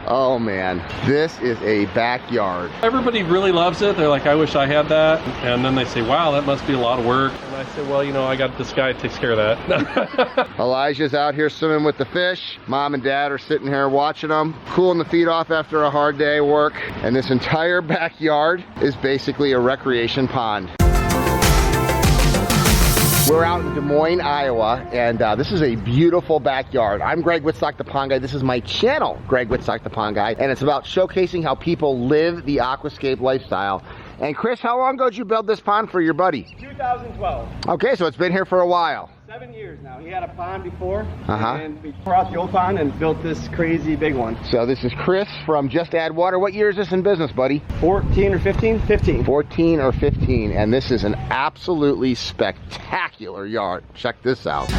Oh man, this is a backyard. Everybody really loves it. They're like, I wish I had that. And then they say, wow, that must be a lot of work. And I say, well, you know, I got this guy that takes care of that. Elijah's out here swimming with the fish. Mom and Dad are sitting here watching them, cooling the feet off after a hard day of work. And this entire backyard is basically a recreation pond. We're out in Des Moines, Iowa, and this is a beautiful backyard. I'm Greg Wittstock, the Pond Guy. This is my channel, Greg Wittstock, the Pond Guy, and it's about showcasing how people live the aquascape lifestyle. And Chris, how long ago did you build this pond for your buddy? 2012. Okay, so it's been here for a while. 7 years now. He had a pond before, and we tore out the old pond and built this crazy big one. So this is Chris from Just Add Water. What year is this in business, buddy? 14 or 15? 15. 14 or 15, and this is an absolutely spectacular yard. Check this out.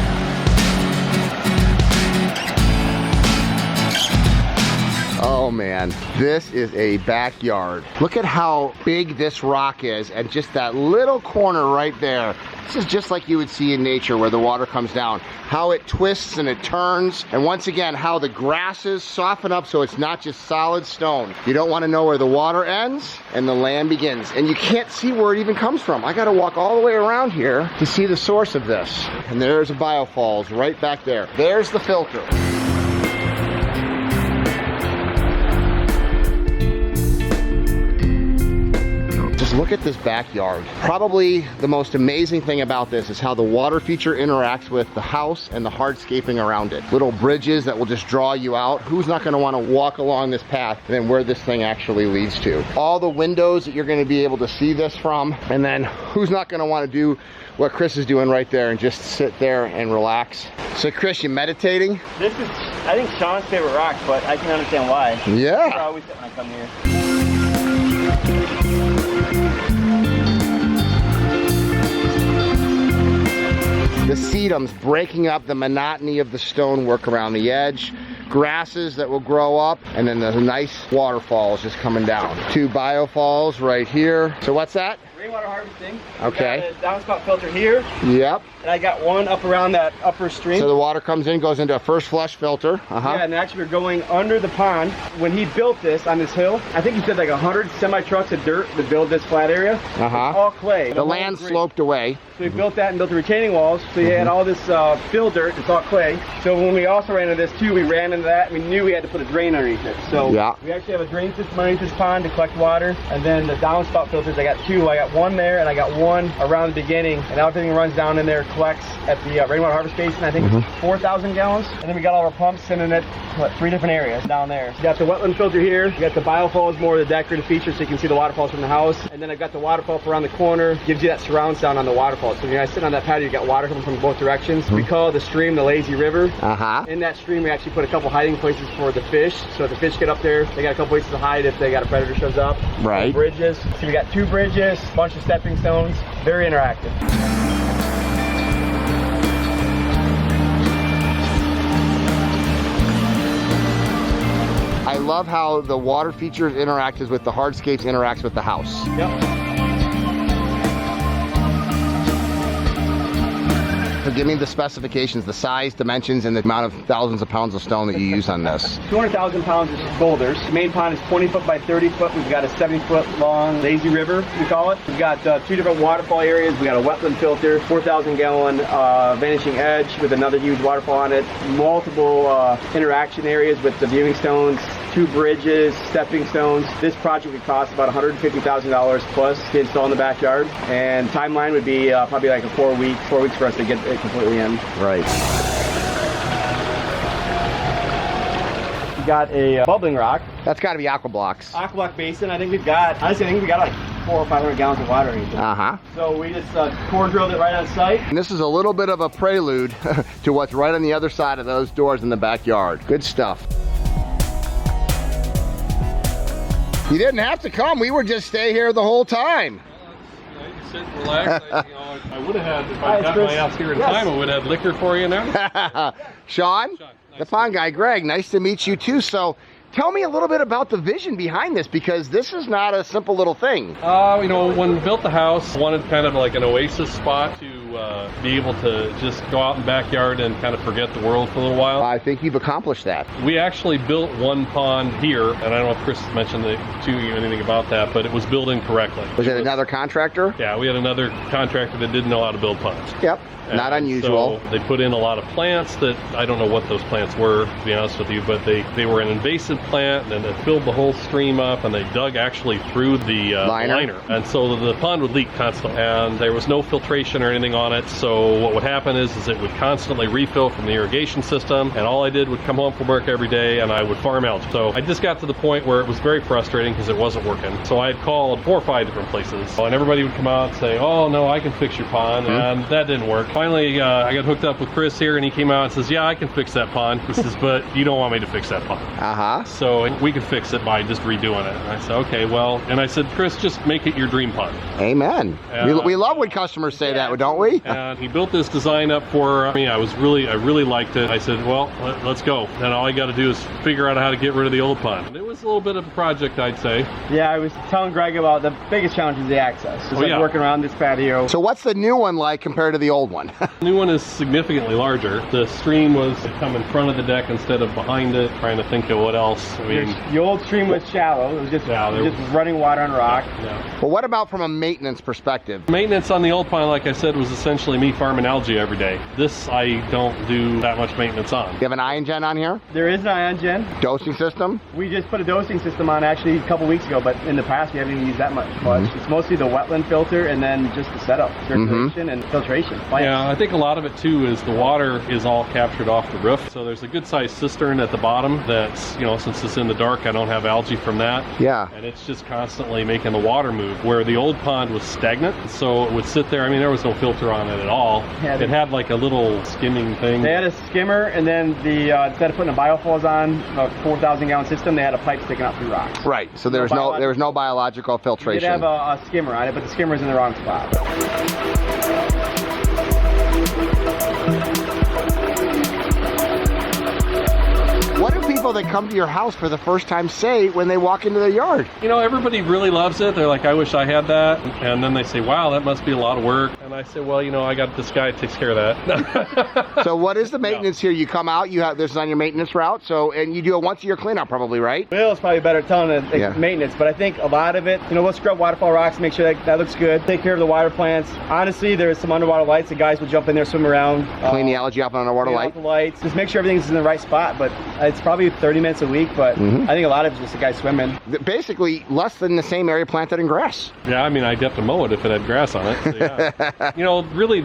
Oh man, this is a backyard. Look at how big this rock is and just that little corner right there. This is just like you would see in nature where the water comes down. How it twists and it turns. And once again, how the grasses soften up so it's not just solid stone. You don't want to know where the water ends and the land begins. And you can't see where it even comes from. I got to walk all the way around here to see the source of this. And there's a biofalls right back there. There's the filter. Look at this backyard. Probably the most amazing thing about this is how the water feature interacts with the house and the hardscaping around it. Little bridges that will just draw you out. Who's not going to want to walk along this path and then where this thing actually leads to? All the windows that you're going to be able to see this from. And then who's not going to want to do what Chris is doing right there and just sit there and relax? So Chris, you meditating? This is, I think, Sean's favorite rock, but I can understand why. Yeah. I always sit when I come here. The sedum's breaking up the monotony of the stonework around the edge. Grasses that will grow up, and then the nice waterfalls just coming down. 2 biofalls right here. So what's that? Rainwater harvesting. Okay. Got a downspout filter here. Yep. And I got one up around that upper stream. So the water comes in, goes into a first flush filter. Yeah, and actually we're going under the pond. When he built this on this hill, I think he said like 100 semi-trucks of dirt to build this flat area. It's all clay. The land sloped away. So we built that and built the retaining walls. So you had all this fill dirt, it's all clay. So when we also ran into this too, we ran into that and we knew we had to put a drain underneath it. So we actually have a drain system underneath this pond to collect water. And then the downspout filters, I got 2. I got one there and I got one around the beginning. And everything runs down in there, collects at the rainwater harvest basin. I think it's 4,000 gallons. And then we got all our pumps sending it, 3 different areas down there. You got the wetland filter here. You got the biofalls, more of the decorative feature so you can see the waterfalls from the house. And then I've got the waterfall around the corner. Gives you that surround sound on the waterfall. So when you're sitting on that patio, you got water coming from both directions. We call the stream the lazy river. In that stream, we actually put a couple hiding places for the fish. So if the fish get up there, they got a couple places to hide if they got a predator shows up. Right. Bridges. So we got 2 bridges, a bunch of stepping stones. Very interactive. I love how the water features interacts with the hardscapes, interacts with the house. Yep. So give me the specifications, the size, dimensions, and the amount of thousands of pounds of stone that you use on this. 200,000 pounds of boulders. The main pond is 20 foot by 30 foot. We've got a 70 foot long lazy river, we call it. We've got 2 different waterfall areas. We got a wetland filter, 4,000 gallon vanishing edge with another huge waterfall on it. Multiple interaction areas with the viewing stones. 2 bridges, stepping stones. This project would cost about $150,000 plus to install in the backyard. And timeline would be probably like a 4 weeks for us to get it completely in. Right. We got a bubbling rock. That's got to be aqua blocks. Aqua block basin. I think we've got, honestly, like 400 or 500 gallons of water in it. So we just core drilled it right on site. And this is a little bit of a prelude to what's right on the other side of those doors in the backyard. Good stuff. You didn't have to come. We were just stay here the whole time. Sit and relax. I would have had, if I got my ass here in time, I would have had liquor for you now. Sean, the Pond Guy. Greg, nice to meet you too. So tell me a little bit about the vision behind this, because this is not a simple little thing. You know, when we built the house, wanted kind of like an oasis spot to be able to just go out in the backyard and kind of forget the world for a little while. I think you've accomplished that. We actually built one pond here, and I don't know if Chris mentioned to you anything about that, but it was built incorrectly. Was it another contractor? Yeah, we had another contractor that didn't know how to build ponds. Yep, not unusual. So they put in a lot of plants that, I don't know what those plants were, to be honest with you, but they were an invasive plant, and then they filled the whole stream up, and they dug actually through the liner. And so the pond would leak constantly, and there was no filtration or anything on it. So what would happen is it would constantly refill from the irrigation system, and all I did would come home from work every day and I would farm algae. So I just got to the point where it was very frustrating because it wasn't working. So I had called 4 or 5 different places, and everybody would come out and say, oh no, I can fix your pond, and that didn't work. Finally, I got hooked up with Chris here, and he came out and says, yeah, I can fix that pond. He says, but you don't want me to fix that pond. So we can fix it by just redoing it. And I said, okay, well, and I said, Chris, just make it your dream pond. Amen. We love when customers say that, don't we? And he built this design up for me. I really liked it. I said, well, let's go. And all I got to do is figure out how to get rid of the old pond. And it was a little bit of a project, I'd say. Yeah, I was telling Greg about the biggest challenge is the access. It's working around this patio. So what's the new one like compared to the old one? The new one is significantly larger. The stream was come in front of the deck instead of behind it. Trying to think of what else. I mean, the old stream was shallow. It was just running water on rock. Yeah. Well, what about from a maintenance perspective? Maintenance on the old pond, like I said, was essentially me farming algae every day. This I don't do that much maintenance on. You have an ion gen on here? There is an ion gen. Dosing system? We just put a dosing system on actually a couple weeks ago, but in the past we haven't even used that much. It's mostly the wetland filter and then just the setup, circulation and filtration. Yeah, I think a lot of it too is the water is all captured off the roof. So there's a good sized cistern at the bottom that's, since it's in the dark, I don't have algae from that. Yeah. And it's just constantly making the water move, where the old pond was stagnant. So it would sit there. I mean, there was no filter on it at all. Yeah, it had like a little skimming thing. They had a skimmer, and then instead of putting a biofills on a 4,000 gallon system, they had a pipe sticking out through rocks. Right. So there was no biological filtration. They did have a skimmer on it, but the skimmer's in the wrong spot. What do people that come to your house for the first time say when they walk into the yard? Everybody really loves it. They're like, I wish I had that. And then they say, wow, that must be a lot of work. And I say, well, I got this guy that takes care of that. So what is the maintenance here? You come out, this is on your maintenance route, and you do a once-a-year cleanup probably, right? Bill's probably better telling the maintenance, but I think a lot of it, we'll scrub waterfall rocks, make sure that looks good, take care of the water plants. Honestly, there's some underwater lights. The guys will jump in there, swim around. Clean the algae off on underwater light? The lights. Just make sure everything's in the right spot, but it's probably 30 minutes a week, but I think a lot of it's just the guys swimming. Basically, less than the same area planted in grass. Yeah, I mean, I'd have to mow it if it had grass on it. So yeah. Really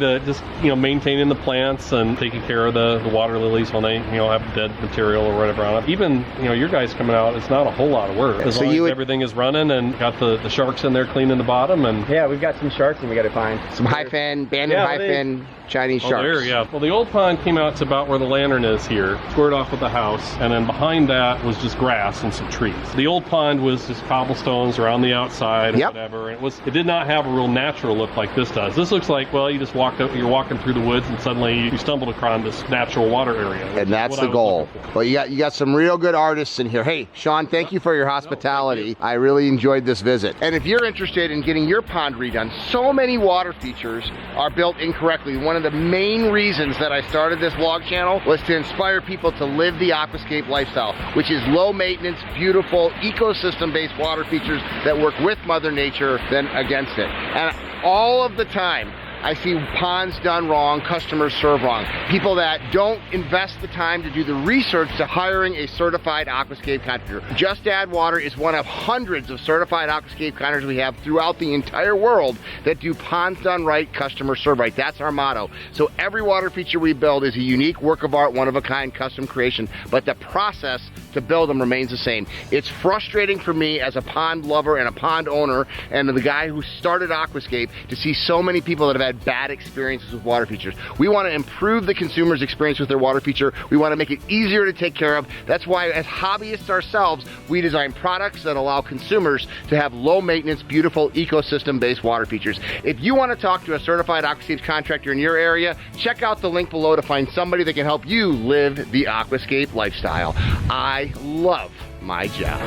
maintaining the plants and taking care of the water lilies when they, have dead material or whatever on them. Even, your guys coming out, it's not a whole lot of work. As long as everything is running and got the sharks in there cleaning the bottom. And yeah, we've got some sharks and we got to find. Some high fin, banded high fin. Chinese sharks. There, yeah. Well, the old pond came out to about where the lantern is here, squared off with the house, and then behind that was just grass and some trees. The old pond was just cobblestones around the outside or whatever. It did not have a real natural look like this does. This looks like, well, you just you're walking through the woods and suddenly you stumbled across this natural water area. And that's the goal. Well, you got some real good artists in here. Hey, Sean, thank you for your hospitality. I really enjoyed this visit. And if you're interested in getting your pond redone, so many water features are built incorrectly. One of the main reasons that I started this vlog channel was to inspire people to live the aquascape lifestyle, which is low maintenance, beautiful, ecosystem-based water features that work with Mother Nature than against it. And all of the time, I see ponds done wrong, customers serve wrong. People that don't invest the time to do the research to hiring a certified aquascape contractor. Just Add Water is one of hundreds of certified aquascape contractors we have throughout the entire world that do ponds done right, customers serve right. That's our motto. So every water feature we build is a unique work of art, one-of-a-kind custom creation, but the process to build them remains the same. It's frustrating for me as a pond lover and a pond owner and the guy who started Aquascape to see so many people that have had bad experiences with water features. We want to improve the consumer's experience with their water feature. We want to make it easier to take care of. That's why as hobbyists ourselves, we design products that allow consumers to have low maintenance, beautiful ecosystem-based water features. If you want to talk to a certified Aquascape contractor in your area, check out the link below to find somebody that can help you live the Aquascape lifestyle. I love my job.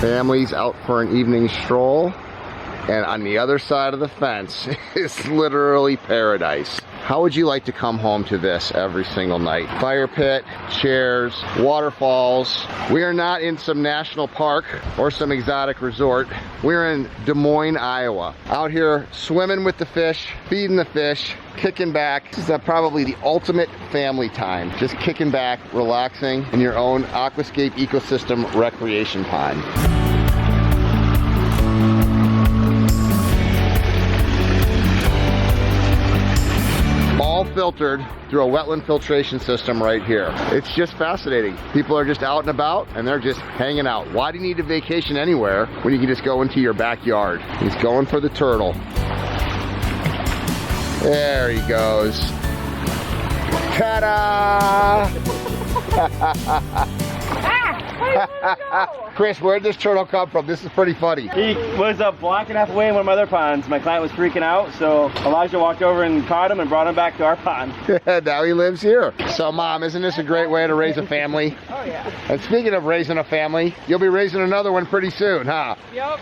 Families out for an evening stroll. And on the other side of the fence is literally paradise. How would you like to come home to this every single night? Fire pit, chairs, waterfalls. We are not in some national park or some exotic resort. We're in Des Moines, Iowa. Out here swimming with the fish, feeding the fish, kicking back. This is probably the ultimate family time. Just kicking back, relaxing in your own aquascape ecosystem recreation pond. All filtered through a wetland filtration system right here. It's just fascinating. People are just out and about and they're just hanging out. Why do you need a vacation anywhere when you can just go into your backyard? He's going for the turtle. There he goes. Ta-da! Chris, where'd this turtle come from? This is pretty funny. He was a block and a half away in one of my other ponds. My client was freaking out, so Elijah walked over and caught him and brought him back to our pond. Now he lives here. So Mom, isn't this a great way to raise a family? Oh yeah. And speaking of raising a family, you'll be raising another one pretty soon, huh? Yep.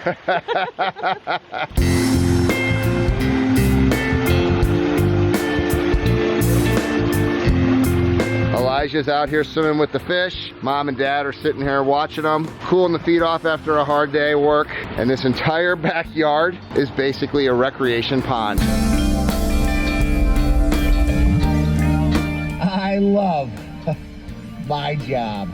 Elijah's out here swimming with the fish. Mom and Dad are sitting here watching them, cooling the feet off after a hard day of work. And this entire backyard is basically a recreation pond. I love my job.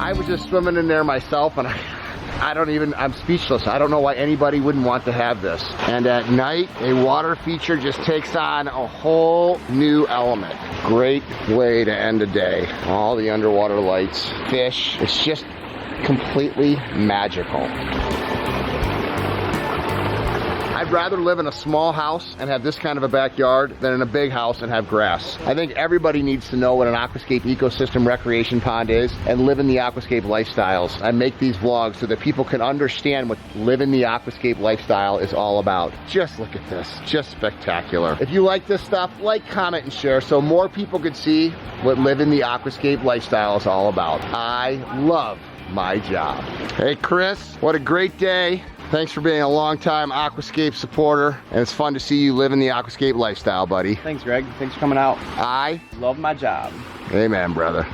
I was just swimming in there myself and I'm speechless. I don't know why anybody wouldn't want to have this. And at night, a water feature just takes on a whole new element. Great way to end a day. All the underwater lights, fish. It's just completely magical. I'd rather live in a small house and have this kind of a backyard than in a big house and have grass. I think everybody needs to know what an aquascape ecosystem recreation pond is and live in the aquascape lifestyles. I make these vlogs so that people can understand what living the aquascape lifestyle is all about. Just look at this, just spectacular. If you like this stuff, like, comment, and share so more people could see what living the aquascape lifestyle is all about. I love my job. Hey Chris, what a great day. Thanks for being a long-time aquascape supporter, and it's fun to see you living the aquascape lifestyle, buddy. Thanks, Greg. Thanks for coming out. I love my job. Amen, brother.